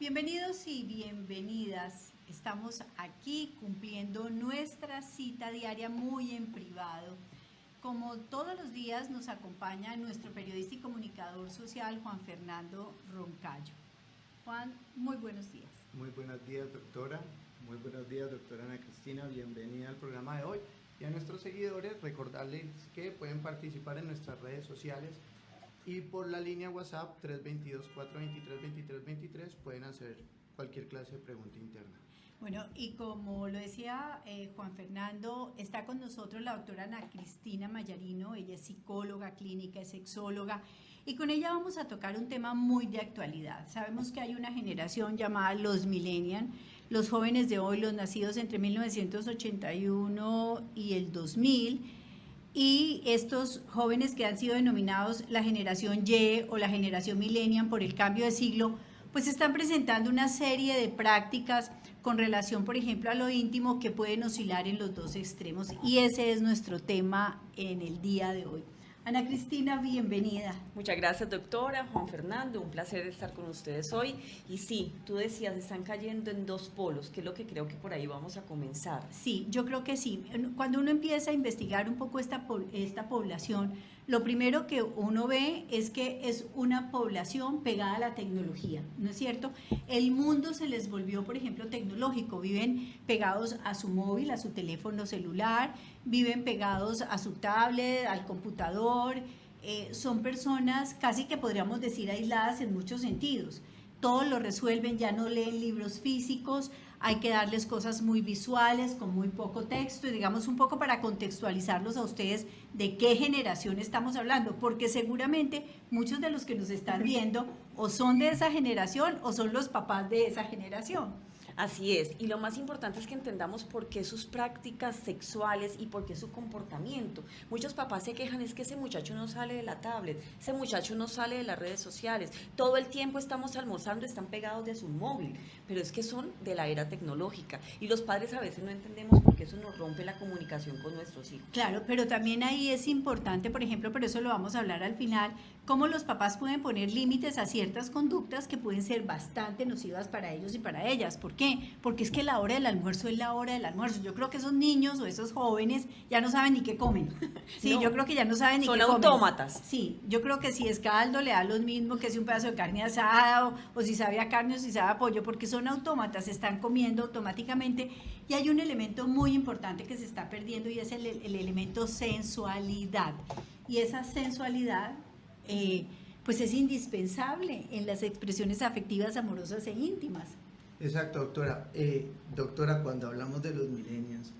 Bienvenidos y bienvenidas. Estamos aquí cumpliendo nuestra cita diaria muy en privado. Como todos los días nos acompaña nuestro periodista y comunicador social Juan Fernando Roncayo. Juan, muy buenos días. Muy buenos días, doctora. Muy buenos días, doctora Ana Cristina. Bienvenida al programa de hoy. Y a nuestros seguidores, recordarles que pueden participar en nuestras redes sociales y por la línea WhatsApp 322-423-2323 pueden hacer cualquier clase de pregunta interna. Bueno, y como lo decía Juan Fernando, está con nosotros la doctora Ana Cristina Mayarino. Ella es psicóloga clínica, es sexóloga, y con ella vamos a tocar un tema muy de actualidad. Sabemos que hay una generación llamada los millennials, los jóvenes de hoy, los nacidos entre 1981 y el 2000, y estos jóvenes que han sido denominados la generación Y o la generación millennial por el cambio de siglo, pues están presentando una serie de prácticas con relación, por ejemplo, a lo íntimo que pueden oscilar en los dos extremos, y ese es nuestro tema en el día de hoy. Ana Cristina, bienvenida. Muchas gracias, doctora. Juan Fernando, un placer estar con ustedes hoy. Y sí, tú decías, están cayendo en dos polos, que es lo que creo que por ahí vamos a comenzar. Sí, yo creo que sí. Cuando uno empieza a investigar un poco esta población, lo primero que uno ve es que es una población pegada a la tecnología, ¿no es cierto? El mundo se les volvió, por ejemplo, tecnológico. Viven pegados a su móvil, a su teléfono celular, viven pegados a su tablet, al computador. Son personas casi que podríamos decir aisladas en muchos sentidos. Todo lo resuelven, ya no leen libros físicos, hay que darles cosas muy visuales, con muy poco texto, y digamos un poco para contextualizarlos a ustedes de qué generación estamos hablando, porque seguramente muchos de los que nos están viendo o son de esa generación o son los papás de esa generación. Así es, y lo más importante es que entendamos por qué sus prácticas sexuales y por qué su comportamiento. Muchos papás se quejan, es que ese muchacho no sale de la tablet, ese muchacho no sale de las redes sociales, todo el tiempo estamos almorzando, están pegados de su móvil, pero es que son de la era tecnológica, y los padres a veces no entendemos por qué eso nos rompe la comunicación con nuestros hijos. Claro, pero también ahí es importante, por ejemplo, pero eso lo vamos a hablar al final, cómo los papás pueden poner límites a ciertas conductas que pueden ser bastante nocivas para ellos y para ellas. ¿Por qué? Porque es que la hora del almuerzo es la hora del almuerzo. Yo creo que esos niños o esos jóvenes ya no saben ni qué comen. Sí, no, yo creo que ya no saben ni qué comen. Son autómatas. Sí, yo creo que si es caldo le da lo mismo que si un pedazo de carne asada o si sabe a carne o si sabe a pollo, porque son autómatas, se están comiendo automáticamente. Y hay un elemento muy importante que se está perdiendo y es el elemento sensualidad. Y esa sensualidad pues es indispensable en las expresiones afectivas, amorosas e íntimas. Exacto, doctora. Doctora, cuando hablamos de los millennials,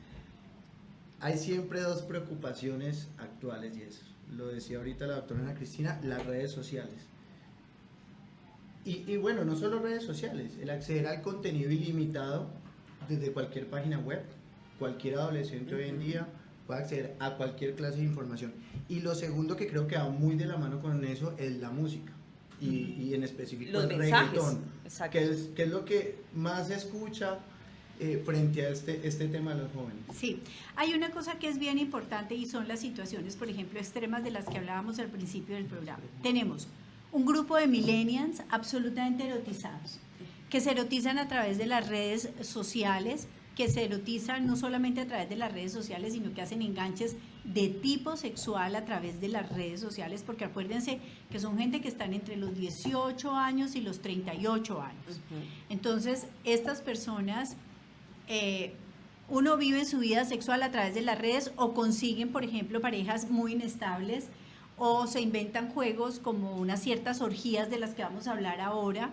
hay siempre dos preocupaciones actuales, y eso lo decía ahorita la doctora Ana Cristina, las redes sociales. Y bueno, no solo redes sociales, el acceder al contenido ilimitado desde cualquier página web. Cualquier adolescente hoy en día puede acceder a cualquier clase de información. Y lo segundo que creo que va muy de la mano con eso es la música. Y en específico los el mensajes, reggaetón, exacto. que es lo que más se escucha frente a este tema de los jóvenes. Sí, hay una cosa que es bien importante y son las situaciones, por ejemplo, extremas de las que hablábamos al principio del programa. Tenemos un grupo de millennials absolutamente erotizados, que se erotizan a través de las redes sociales, que se erotizan no solamente a través de las redes sociales, sino que hacen enganches de tipo sexual a través de las redes sociales, porque acuérdense que son gente que están entre los 18 años y los 38 años. Entonces, estas personas, uno vive su vida sexual a través de las redes o consiguen, por ejemplo, parejas muy inestables o se inventan juegos como unas ciertas orgías de las que vamos a hablar ahora,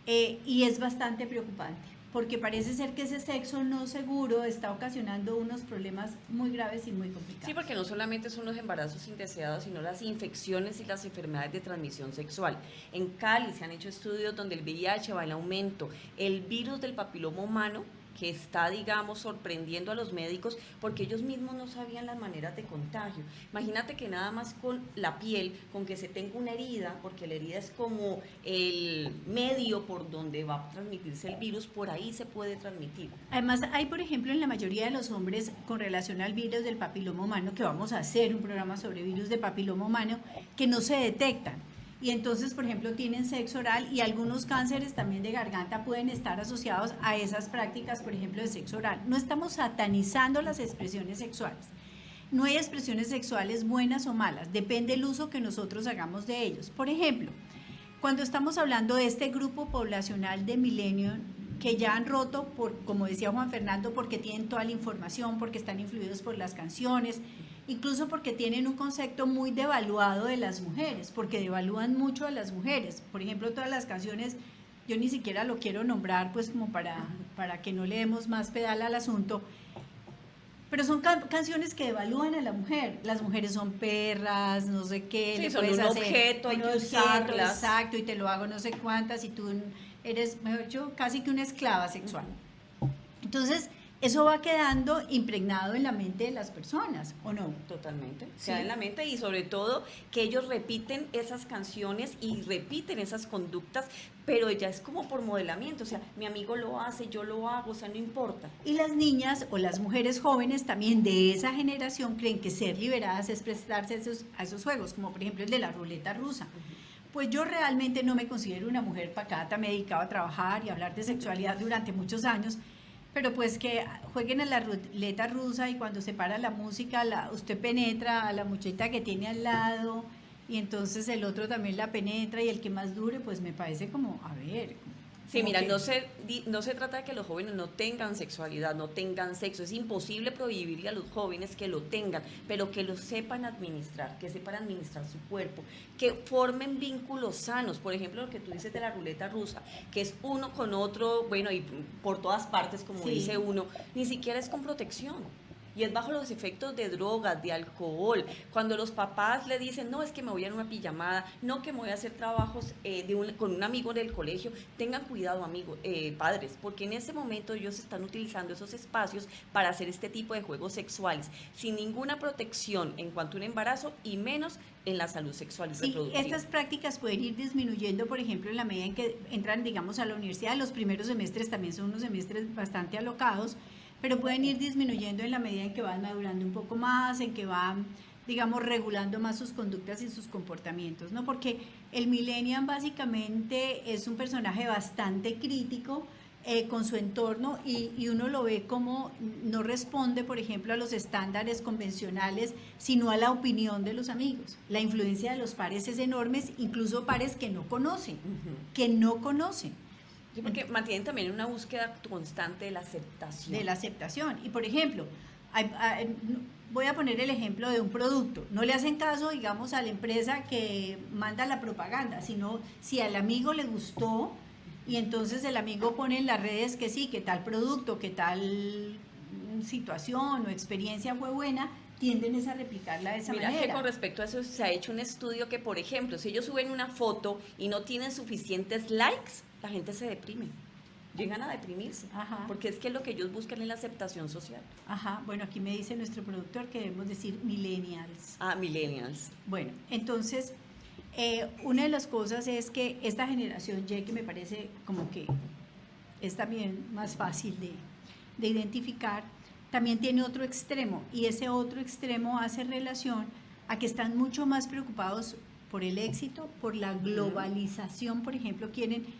y es bastante preocupante, porque parece ser que ese sexo no seguro está ocasionando unos problemas muy graves y muy complicados. Sí, porque no solamente son los embarazos indeseados, sino las infecciones y las enfermedades de transmisión sexual. En Cali se han hecho estudios donde el VIH va en aumento, el virus del papiloma humano, que está, digamos, sorprendiendo a los médicos porque ellos mismos no sabían las maneras de contagio. Imagínate que nada más con la piel, con que se tenga una herida, porque la herida es como el medio por donde va a transmitirse el virus, por ahí se puede transmitir. Además, hay, por ejemplo, en la mayoría de los hombres, con relación al virus del papiloma humano, que vamos a hacer un programa sobre virus de papiloma humano, que no se detectan. y entonces, por ejemplo, tienen sexo oral y algunos cánceres también de garganta pueden estar asociados a esas prácticas, por ejemplo, de sexo oral. No estamos satanizando las expresiones sexuales. No hay expresiones sexuales buenas o malas, depende el uso que nosotros hagamos de ellos. Por ejemplo, cuando estamos hablando de este grupo poblacional de millennials que ya han roto, como decía Juan Fernando, porque tienen toda la información, porque están influidos por las canciones, incluso porque tienen un concepto muy devaluado de las mujeres, porque devalúan mucho a las mujeres. Por ejemplo, todas las canciones, yo ni siquiera lo quiero nombrar, pues como para que no le demos más pedal al asunto, pero son canciones que devalúan a la mujer. Las mujeres son perras, no sé qué. Sí, le son puedes un hacer objeto, hay un que objeto, usarlas. exacto, y te lo hago no sé cuántas, y tú eres, mejor dicho, casi que una esclava sexual. Entonces, eso va quedando impregnado en la mente de las personas, ¿o no? Totalmente, Sí. queda en la mente, y sobre todo que ellos repiten esas canciones y repiten esas conductas, pero ya es como por modelamiento, o sea, mi amigo lo hace, yo lo hago, o sea, no importa. Y las niñas o las mujeres jóvenes también de esa generación creen que ser liberadas es prestarse a esos juegos, como por ejemplo el de la ruleta rusa. Pues yo realmente no me considero una mujer pacata, me he dedicado a trabajar y a hablar de sexualidad durante muchos años, pero pues que jueguen a la ruleta rusa y cuando se para la música, usted penetra a la muchachita que tiene al lado y entonces el otro también la penetra y el que más dure, pues me parece como, a ver. Sí, como mira, que- no se trata de que los jóvenes no tengan sexualidad, no tengan sexo. Es imposible prohibirle a los jóvenes que lo tengan, pero que lo sepan administrar, que sepan administrar su cuerpo, que formen vínculos sanos. Por ejemplo, lo que tú dices de la ruleta rusa, que es uno con otro, bueno, y por todas partes, como Sí. dice uno, ni siquiera es con protección. Y es bajo los efectos de drogas, de alcohol. Cuando los papás le dicen, no, es que me voy a una pijamada, no, que me voy a hacer trabajos con un amigo del colegio, tengan cuidado, padres, porque en ese momento ellos están utilizando esos espacios para hacer este tipo de juegos sexuales, sin ninguna protección en cuanto a un embarazo y menos en la salud sexual y Sí, reproductiva. estas prácticas pueden ir disminuyendo, por ejemplo, en la medida en que entran, digamos, a la universidad. Los primeros semestres también son unos semestres bastante alocados, pero pueden ir disminuyendo en la medida en que van madurando un poco más, en que van, digamos, regulando más sus conductas y sus comportamientos, ¿no? Porque el millennial básicamente es un personaje bastante crítico con su entorno y uno lo ve como no responde, por ejemplo, a los estándares convencionales, sino a la opinión de los amigos. La influencia de los pares es enorme, incluso pares que no conocen, Sí, porque mantienen también una búsqueda constante de la aceptación. de la aceptación. Y por ejemplo, voy a poner el ejemplo de un producto. No le hacen caso, digamos, a la empresa que manda la propaganda, sino si al amigo le gustó y entonces el amigo pone en las redes que sí, que tal producto, que tal situación o experiencia fue buena, tienden es a replicarla de esa Mira manera. que con respecto a eso se ha hecho un estudio que, por ejemplo, si ellos suben una foto y no tienen suficientes likes, la gente se deprime. Llegan a deprimirse. Ajá. Porque es que lo que ellos buscan es la aceptación social. Ajá, bueno, aquí me dice nuestro productor que debemos decir millennials. Ah, millennials. Bueno, entonces, una de las cosas es que esta generación Y, que me parece como que es también más fácil de identificar, también tiene otro extremo, y ese otro extremo hace relación a que están mucho más preocupados por el éxito, por la globalización, por ejemplo,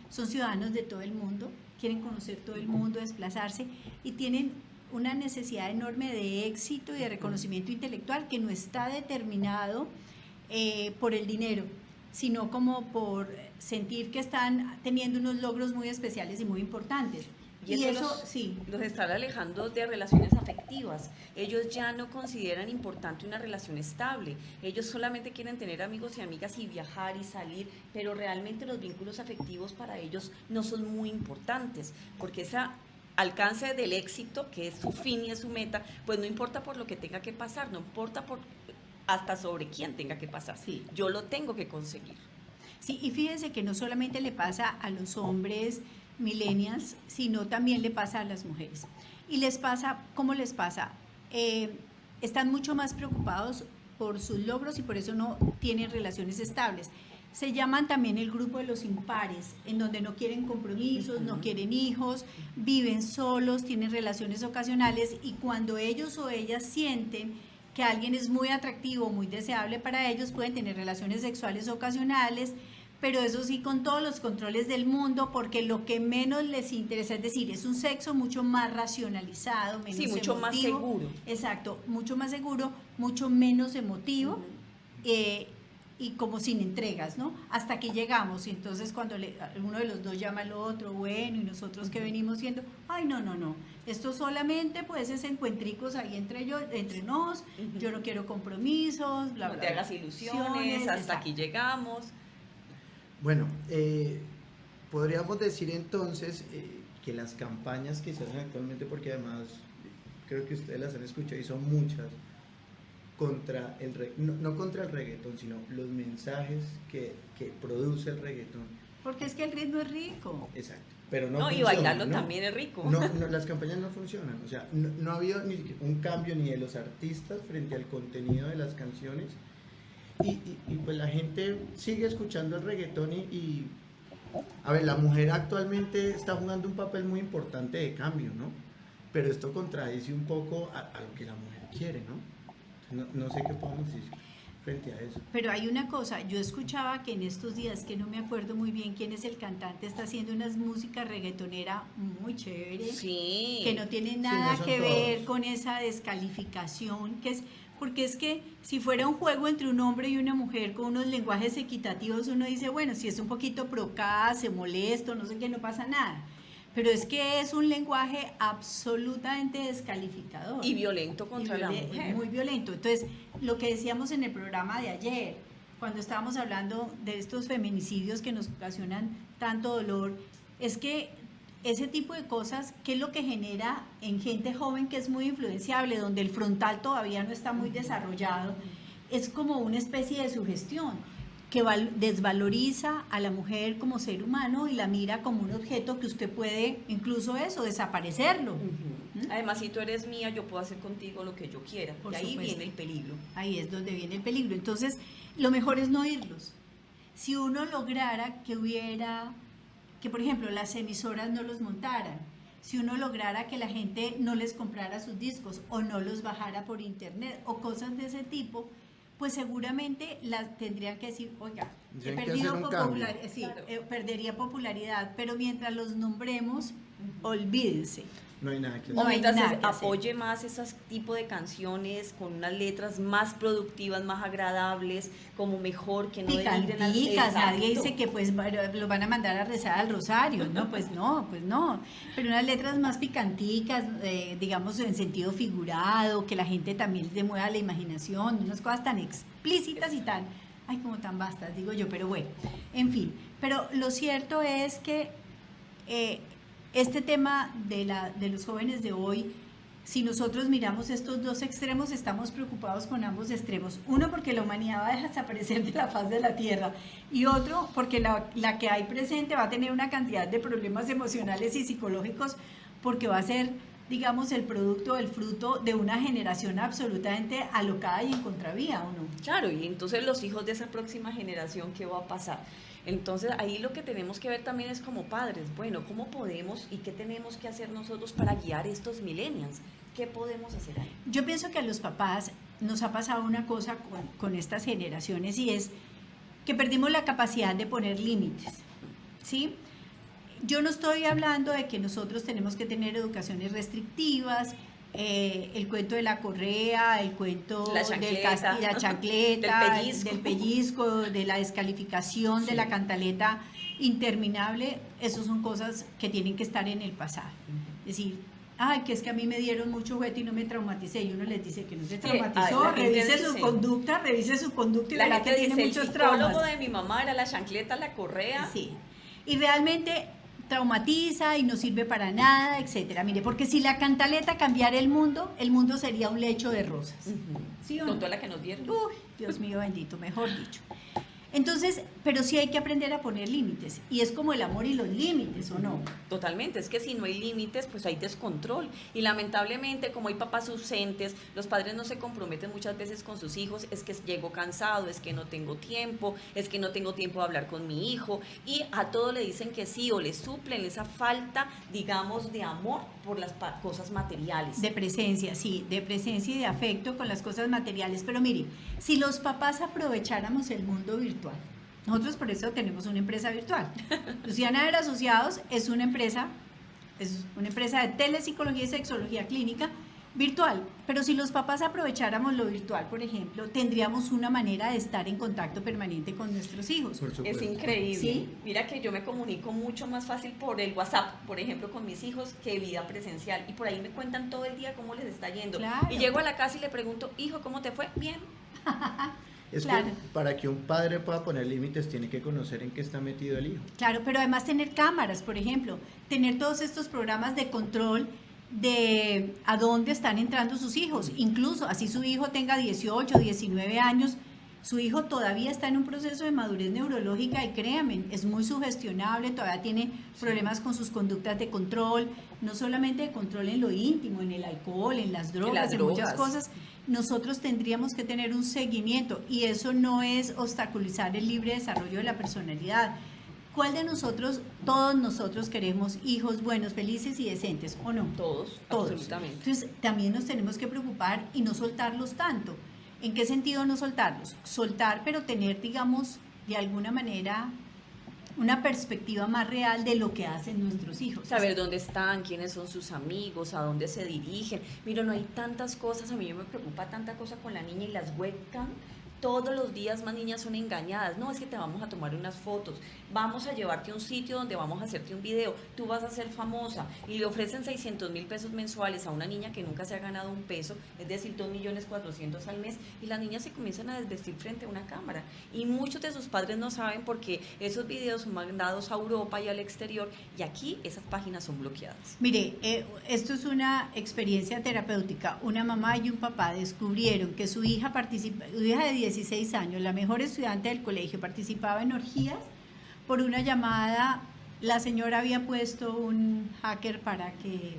son ciudadanos de todo el mundo, quieren conocer todo el mundo, desplazarse, y tienen una necesidad enorme de éxito y de reconocimiento intelectual que no está determinado por el dinero, sino como por sentir que están teniendo unos logros muy especiales y muy importantes. Y eso sí. Los están alejando de relaciones afectivas. Ellos ya no consideran importante una relación estable. Ellos solamente quieren tener amigos y amigas y viajar y salir, pero realmente los vínculos afectivos para ellos no son muy importantes, porque ese alcance del éxito, que es su fin y es su meta, pues no importa por lo que tenga que pasar, no importa hasta sobre quién tenga que pasar. Sí. Yo lo tengo que conseguir. Sí, y fíjense que no solamente le pasa a los hombres millennials, sino también le pasa a las mujeres. Y les pasa, ¿cómo les pasa? Están mucho más preocupados por sus logros y por eso no tienen relaciones estables. Se llaman también el grupo de los impares, en donde no quieren compromisos, no quieren hijos, viven solos, tienen relaciones ocasionales, y cuando ellos o ellas sienten que alguien es muy atractivo, muy deseable para ellos, pueden tener relaciones sexuales ocasionales, pero eso sí con todos los controles del mundo, porque lo que menos les interesa, es decir, es un sexo mucho más racionalizado, menos Sí, mucho más emotivo. seguro. Exacto, mucho más seguro, mucho menos emotivo. Ujú. Y como sin entregas, ¿no? Hasta que llegamos, y entonces cuando uno de los dos llama al otro, bueno, y nosotros que venimos siendo, ay, no, esto solamente pues es encuentricos ahí entre nos, Ujú. yo no quiero compromisos, bla, No bla, te bla. hagas ilusiones, hasta exacto. aquí llegamos. Bueno, podríamos decir entonces que las campañas que se hacen actualmente, porque además creo que ustedes las han escuchado y son muchas, contra no contra el reggaetón, sino los mensajes que produce el reggaetón. Porque es que el ritmo es rico. Exacto. Pero no No, y funciona, bailarlo ¿no? también es rico. Las campañas no funcionan. O sea, no ha habido ni un cambio ni de los artistas frente al contenido de las canciones. Y pues la gente sigue escuchando el reggaetón a ver, la mujer actualmente está jugando un papel muy importante de cambio, ¿no? Pero esto contradice un poco a lo que la mujer quiere, ¿no? No sé qué podemos decir frente a eso. Pero hay una cosa, yo escuchaba que en estos días, que no me acuerdo muy bien quién es el cantante, está haciendo unas música reggaetonera muy chévere, Sí. que no tiene Sí, nada no son que ver todos. con esa descalificación, que es, porque es que si fuera un juego entre un hombre y una mujer con unos lenguajes equitativos, uno dice, bueno, si es un poquito procaz, se molesto, no sé qué, no pasa nada. Pero es que es un lenguaje absolutamente descalificador. Y violento contra la mujer. Muy violento. Entonces, lo que decíamos en el programa de ayer, cuando estábamos hablando de estos feminicidios que nos ocasionan tanto dolor, es que ese tipo de cosas, ¿qué es lo que genera en gente joven que es muy influenciable, donde el frontal todavía no está muy desarrollado? Es como una especie de sugestión que desvaloriza a la mujer como ser humano y la mira como un objeto que usted puede, incluso eso, desaparecerlo. Ujú. Además, si tú eres mía, yo puedo hacer contigo lo que yo quiera. Por y ahí supuesto. viene el peligro. Ahí es donde viene el peligro. Entonces, lo mejor es no oírlos. Si uno lograra que por ejemplo las emisoras no los montaran, si uno lograra que la gente no les comprara sus discos o no los bajara por internet o cosas de ese tipo, pues seguramente las tendrían que decir, oiga, he Tienen que perdido hacer un cambio. sí, Claro. perdería popularidad, pero mientras los nombremos, olvídense. No hay nada que No O hay mientras nada se que hacer. apoye más esos tipos de canciones con unas letras más productivas, más agradables, como mejor, que no denigren al- Picanticas, nadie Exacto. dice que pues lo van a mandar a rezar al rosario, no, pues no, pero unas letras más picanticas, digamos en sentido figurado, que la gente también le mueva la imaginación, unas cosas tan explícitas y tan, ay, como tan vastas, digo yo, pero bueno, en fin, pero lo cierto es que este tema de los jóvenes de hoy, si nosotros miramos estos dos extremos, estamos preocupados con ambos extremos. Uno, porque la humanidad va a desaparecer de la faz de la Tierra. Y otro, porque la que hay presente va a tener una cantidad de problemas emocionales y psicológicos, porque va a ser, digamos, el fruto de una generación absolutamente alocada y en contravía, ¿o no? Claro, y entonces los hijos de esa próxima generación, ¿qué va a pasar? Entonces ahí lo que tenemos que ver también es como padres, bueno, ¿cómo podemos y qué tenemos que hacer nosotros para guiar estos millennials? ¿Qué podemos hacer ahí? Yo pienso que a los papás nos ha pasado una cosa con estas generaciones, y es que perdimos la capacidad de poner límites, ¿sí? Yo no estoy hablando de que nosotros tenemos que tener educaciones restrictivas, el cuento de la correa, el cuento La del chancleta. la chancleta, Del pellizco. del pellizco, de la descalificación, de Sí. la cantaleta interminable. Eso son cosas que tienen que estar en el pasado. Es decir, ay, que es que a mí me dieron mucho juguete y no me traumaticé, y uno les dice que no se traumatizó, la gente revise su dice- conducta y La verá gente que tiene dice, el muchos psicólogo traumas. de mi mamá era la chancleta, la correa. Sí. Y realmente traumatiza y no sirve para nada, etcétera. Mire, porque si la cantaleta cambiara el mundo sería un lecho de rosas. Ujú. ¿Sí o Con no? toda la que nos dieron. Uy, Dios mío bendito, mejor dicho. Entonces, pero sí hay que aprender a poner límites, y es como el amor y los límites, ¿o no? Totalmente, es que si no hay límites, pues hay descontrol. Y lamentablemente, como hay papás ausentes, los padres no se comprometen muchas veces con sus hijos, es que llego cansado, es que no tengo tiempo, es que no tengo tiempo de hablar con mi hijo, y a todo le dicen que sí, o le suplen esa falta, digamos, de amor por las cosas materiales. De presencia, sí, de presencia y de afecto con las cosas materiales. Pero mire, si los papás aprovecháramos el mundo virtual, nosotros por eso tenemos una empresa virtual. Luciana Ver Asociados es una empresa de telepsicología y sexología clínica virtual. Pero si los papás aprovecháramos lo virtual, por ejemplo, tendríamos una manera de estar en contacto permanente con nuestros hijos. Por Es supuesto. increíble. ¿Sí? Mira que yo me comunico mucho más fácil por el WhatsApp, por ejemplo, con mis hijos, que vida presencial. Y por ahí me cuentan todo el día cómo les está yendo. Claro. Y llego a la casa y le pregunto, hijo, ¿cómo te fue? Bien. Es Claro. que para que un padre pueda poner límites tiene que conocer en qué está metido el hijo. Claro, pero además tener cámaras, por ejemplo, tener todos estos programas de control de a dónde están entrando sus hijos. Incluso así su hijo tenga 18, 19 años, su hijo todavía está en un proceso de madurez neurológica y créanme, es muy sugestionable, todavía tiene problemas con sus conductas de control, no solamente de control en lo íntimo, en el alcohol, en las drogas, en muchas cosas. Nosotros tendríamos que tener un seguimiento y eso no es obstaculizar el libre desarrollo de la personalidad. ¿Cuál de nosotros, todos nosotros queremos hijos buenos, felices y decentes, o no? Todos, Todos. absolutamente. Entonces, también nos tenemos que preocupar y no soltarlos tanto. ¿En qué sentido no soltarlos? Soltar, pero tener, digamos, de alguna manera, una perspectiva más real de lo que hacen nuestros hijos. Saber dónde están, quiénes son sus amigos, a dónde se dirigen. Mira, no hay tantas cosas, a mí me preocupa tanta cosa con la niña y las webcam. Todos los días más niñas son engañadas. No, es que te vamos a tomar unas fotos, vamos a llevarte a un sitio donde vamos a hacerte un video, tú vas a ser famosa, y le ofrecen 600,000 pesos mensuales a una niña que nunca se ha ganado un peso, es decir, 2.400.000 al mes, y las niñas se comienzan a desvestir frente a una cámara. Y muchos de sus padres no saben porque esos videos son mandados a Europa y al exterior, y aquí esas páginas son bloqueadas. Mire, esto es una experiencia terapéutica. Una mamá y un papá descubrieron que su hija de 16 años, la mejor estudiante del colegio, participaba en orgías por una llamada. La señora había puesto un hacker para que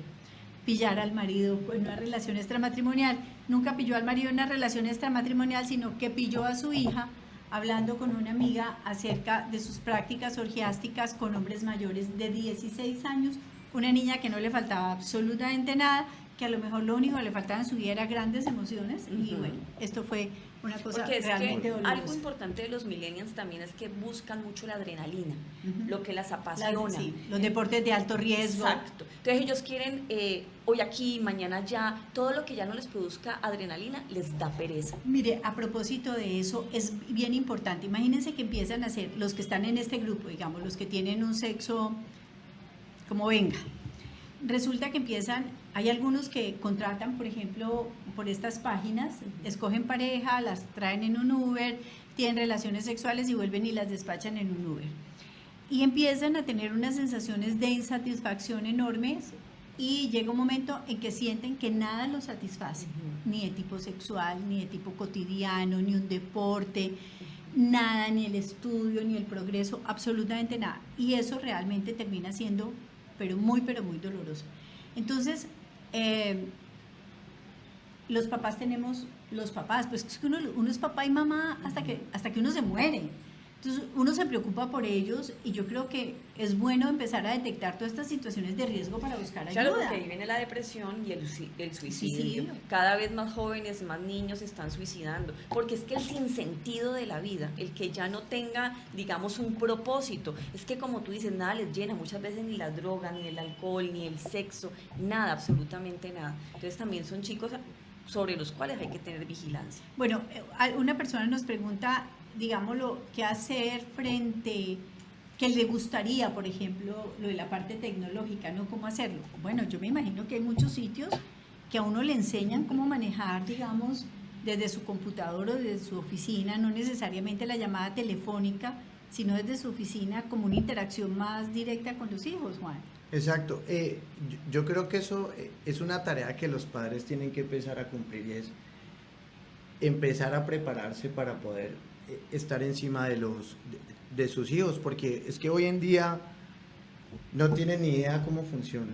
pillara al marido en una relación extramatrimonial. Nunca pilló al marido en una relación extramatrimonial, sino que pilló a su hija hablando con una amiga acerca de sus prácticas orgiásticas con hombres mayores de 16 años, una niña que no le faltaba absolutamente nada, que a lo mejor lo único que le faltaba en su vida era grandes emociones, y bueno, esto fue una cosa Porque es realmente que dolorosa. algo importante de los millennials también es que buscan mucho la adrenalina, Ujú. lo que las apasiona. Sí, los deportes de alto riesgo. Exacto. Entonces ellos quieren hoy aquí, mañana allá, todo lo que ya no les produzca adrenalina les da pereza. Mire, a propósito de eso, es bien importante. Imagínense que empiezan a hacer, los que están en este grupo, digamos, los que tienen un sexo como venga. Resulta que empiezan, hay algunos que contratan, por ejemplo, por estas páginas, escogen pareja, las traen en un Uber, tienen relaciones sexuales y vuelven y las despachan en un Uber. Y empiezan a tener unas sensaciones de insatisfacción enormes y llega un momento en que sienten que nada los satisface, ni de tipo sexual, ni de tipo cotidiano, ni un deporte, nada, ni el estudio, ni el progreso, absolutamente nada. Y eso realmente termina siendo pero muy doloroso. Entonces, los papás, pues es que uno es papá y mamá hasta que uno se muere. Entonces, uno se preocupa por ellos y yo creo que es bueno empezar a detectar todas estas situaciones de riesgo para buscar ayuda. Claro, porque ahí viene la depresión y el suicidio. Suicidio. Cada vez más jóvenes, más niños se están suicidando, porque es que el sinsentido de la vida, el que ya no tenga, digamos, un propósito, es que como tú dices, nada les llena, muchas veces ni la droga, ni el alcohol, ni el sexo, nada, absolutamente nada. Entonces también son chicos sobre los cuales hay que tener vigilancia. Bueno, una persona nos pregunta, digámoslo, qué hacer frente, que le gustaría, por ejemplo, lo de la parte tecnológica, ¿no? ¿Cómo hacerlo? Bueno, yo me imagino que hay muchos sitios que a uno le enseñan cómo manejar, digamos, desde su computador o desde su oficina, no necesariamente la llamada telefónica, sino desde su oficina como una interacción más directa con los hijos, Juan. Exacto. Yo creo que eso es una tarea que los padres tienen que empezar a cumplir y es empezar a prepararse para poder estar encima de sus hijos, porque es que hoy en día no tienen ni idea cómo funciona.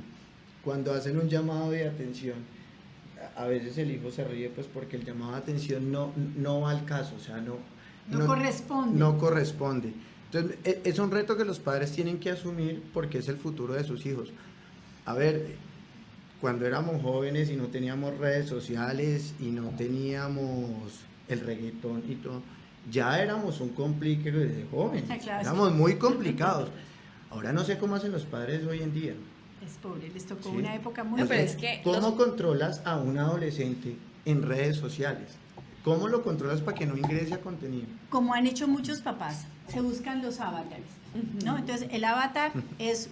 Cuando hacen un llamado de atención, a veces el hijo se ríe pues porque el llamado de atención no va al caso, o sea, no corresponde. No corresponde. Entonces, es un reto que los padres tienen que asumir porque es el futuro de sus hijos. A ver, cuando éramos jóvenes y no teníamos redes sociales y no teníamos el reggaetón y todo, ya éramos un complique de jóvenes, Claro, éramos sí. muy complicados. Ahora no sé cómo hacen los padres hoy en día. Es pobre, les tocó Sí. una época muy No, pero difícil. es que ¿Cómo controlas a un adolescente en redes sociales? ¿Cómo lo controlas para que no ingrese a contenido? Como han hecho muchos papás, se buscan los avatares, ¿no? Entonces el avatar es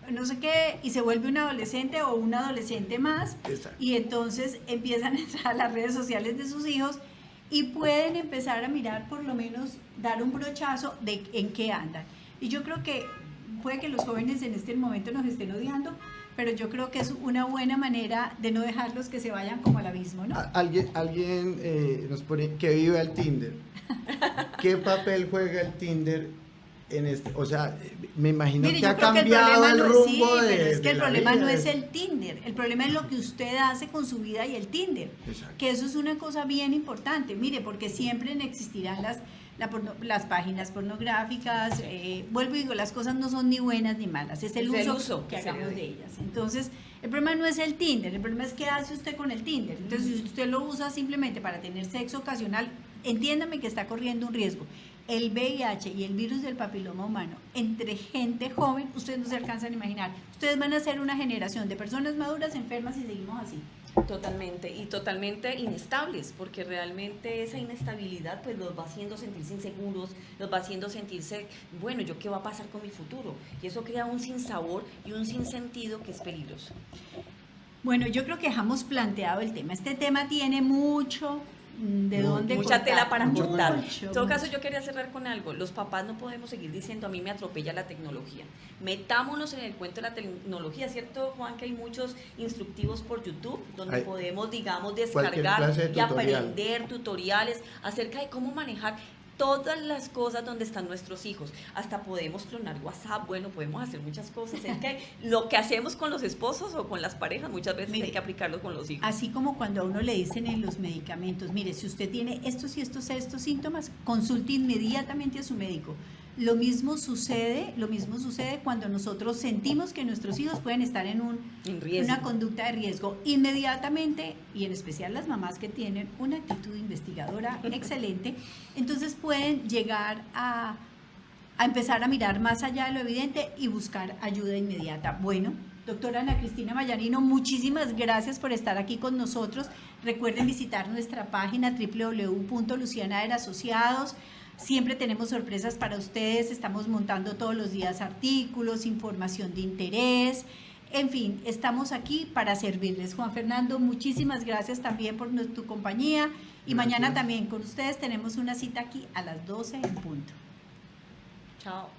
no sé qué y se vuelve un adolescente o un adolescente más. Exacto. Y entonces empiezan a entrar a las redes sociales de sus hijos y pueden empezar a mirar, por lo menos dar un brochazo de en qué andan. Y yo creo que puede que los jóvenes en este momento nos estén odiando, pero yo creo que es una buena manera de no dejarlos que se vayan como al abismo, ¿no? Alguien nos pone que vive al Tinder. ¿Qué papel juega el Tinder en este? O sea, me imagino Mire, que yo ha creo que el cambiado problema el no es, rumbo sí, de pero es que de el la problema vida. no es el Tinder, el problema es lo que usted hace con su vida y el Tinder, Exacto. que eso es una cosa bien importante, mire, porque siempre existirán las páginas pornográficas, vuelvo y digo, las cosas no son ni buenas ni malas, es el uso que se hagamos le dé. de ellas. Entonces, el problema no es el Tinder, el problema es qué hace usted con el Tinder. Entonces, si usted lo usa simplemente para tener sexo ocasional, entiéndame que está corriendo un riesgo. El VIH y el virus del papiloma humano entre gente joven, ustedes no se alcanzan a imaginar. Ustedes van a ser una generación de personas maduras enfermas si seguimos así. Totalmente, y totalmente inestables, porque realmente esa inestabilidad pues los va haciendo sentirse inseguros, los va haciendo sentirse, bueno, ¿yo qué va a pasar con mi futuro? Y eso crea un sinsabor y un sinsentido que es peligroso. Bueno, yo creo que dejamos planteado el tema. Este tema tiene mucho de dónde Mucha cortar. tela para Mucho, cortar. mucho, En todo caso, mucho. yo quería cerrar con algo. Los papás no podemos seguir diciendo a mí me atropella la tecnología. Metámonos en el cuento de la tecnología, ¿cierto, Juan? Que hay muchos instructivos por YouTube donde Hay podemos, digamos, cualquier descargar clase de y tutorial. aprender tutoriales acerca de cómo manejar todas las cosas donde están nuestros hijos. Hasta podemos clonar WhatsApp, bueno, podemos hacer muchas cosas. Es que lo que hacemos con los esposos o con las parejas muchas veces Mire, hay que aplicarlo con los hijos. Así como cuando a uno le dicen en los medicamentos, mire, si usted tiene estos y estos síntomas, consulte inmediatamente a su médico. Lo mismo sucede cuando nosotros sentimos que nuestros hijos pueden estar en riesgo. una conducta de riesgo. Inmediatamente, y en especial las mamás que tienen una actitud investigadora excelente, entonces pueden llegar a empezar a mirar más allá de lo evidente y buscar ayuda inmediata. Bueno, doctora Ana Cristina Mayanino, muchísimas gracias por estar aquí con nosotros. Recuerden visitar nuestra página www.lucianaderasociados. Siempre tenemos sorpresas para ustedes, estamos montando todos los días artículos, información de interés, en fin, estamos aquí para servirles. Juan Fernando, muchísimas gracias también por tu compañía y mañana también con ustedes tenemos una cita aquí a las 12 en punto. Chao.